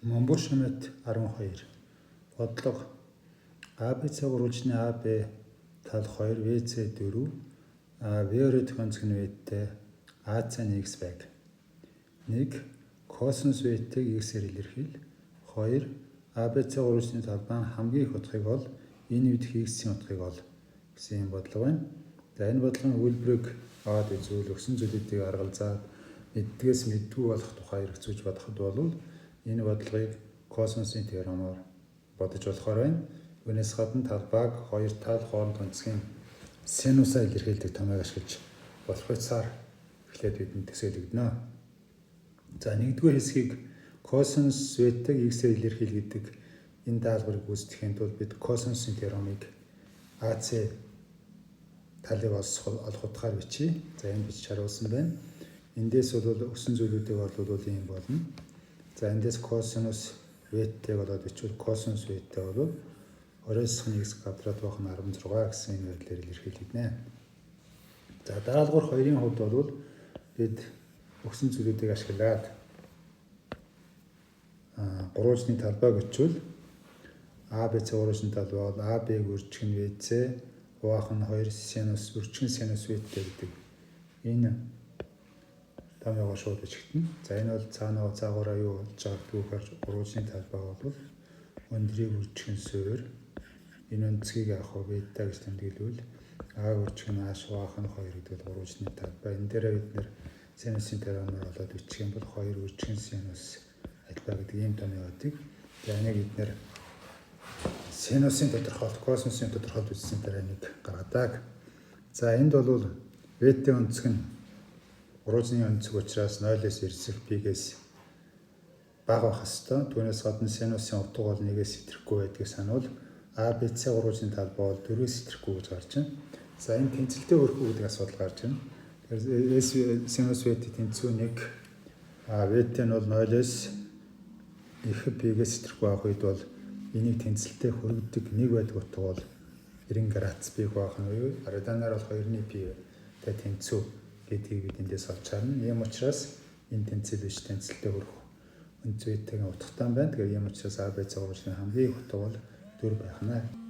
Момбор шимэт 12. Бодлого ABC гурвалжны AB тал 2, VC 4, V2 төхөөнцөг нь Vтэй AC-ны X байг. 1. Косинус Vтийг X-ээр илэрхийл. 2. ABC гурвалжны талбайн хамгийн их утгыг ол, энэ үедх X-ийн утгыг ол гэсэн юм бодлого байна. За энэ бодлогын үйлбэрийг аваад үзвэл өгсөн зүйлүүдийг аргалзаад мэддгээс мэддгүй болох тухай хэрэгцүүлж бодоход бол энэ бодлогыг косинусын теоремоор бодож болохоор байна. Үүнээс гадна талбайг хоёр тал хооронд онцгийн синусаар илэрхийлдэг томьёог ашиглаж болох байцаар эхлээд бидэнд төсөөлөгдөнө. За нэгдүгээр хэсгийг косинус Vтийг X-ээр илэрхийл гэдэг энэ даалгаврыг үүсгэхийн тулд бид косинусын теоремыг AC талыг олох утгаар бичье. За энэ бичиж харуулсан байна. Эндээс бол өгсөн зүйлүүдийг орлуулвал юм болно. За эндээс косинус Vтийг болоод бичвэл косинус Vтэй бол 20-ны X квадрат бах нь 16 гэсэн энэ байдлаар илэрхийлэгдэнэ. За даалгавар 2-ын хувьд бол бид өгсөн зүйлүүдийг ашиглаад гурвалжны талбайг өчвөл ABC гурвалжны талбай бол AB-г үржих нь VC, хуваах нь 2 синус үржих нь синус Vтэй гэдэг энэ томьёогоор шууд бичигдэнэ. За энэ бол цаанаа цаагаараа юу болж байгааг түүхээр гурвалжны талбай бол өндрийг үржих нь суур, энэ өнцгийг авах бета гэж тэмдэглэвэл А үржих нь А хуваах нь 2 гэдэг гурвалжны талбай. Энэ дээрээ бид нэр синусын теоремоор болоод бичих юм бол 2 үржих нь синус альфа гэдэг ийм томьёотыг. За энийг бид нэр синусын тодорхойлолт, косинусын тодорхойлолт үзсэн дараа нэг гаргадаг. За энд бол Vт өнцөг нь гурвалжны өнцөг учраас 0-ээс эрсэх π-гээс бага байх ёстой. Түүнээс гадна синусын утга бол 1-ээс хэтрэхгүй байдгийг сануул. ABC гурвалжны талбай бол 4-ээс хэтрэхгүй гэж гарч байна. За энэ тэнцэлтэй өрхөө гэдэг асуудал гарч байна. Тэгэхээр синус Vт тэнцүү 1, Vт нь бол 0-ээс их π-гээс хэтрэхгүй байх үед бол энийг тэнцэлтэй хүргэдэг 1 байдаг утга бол 90 градус π байх нь уу? Раданаар бол 2-ны π-тэй тэнцүү гэдгийг бид эндээс олж харна. Ийм учраас энэ тэнцэл биш тэнцэлтэй хүрэх өнц Vт-ийн утгатай байна. Тэгэхээр ийм учраас ABC гурвалжны хамгийн их утга бол 4 байх нь.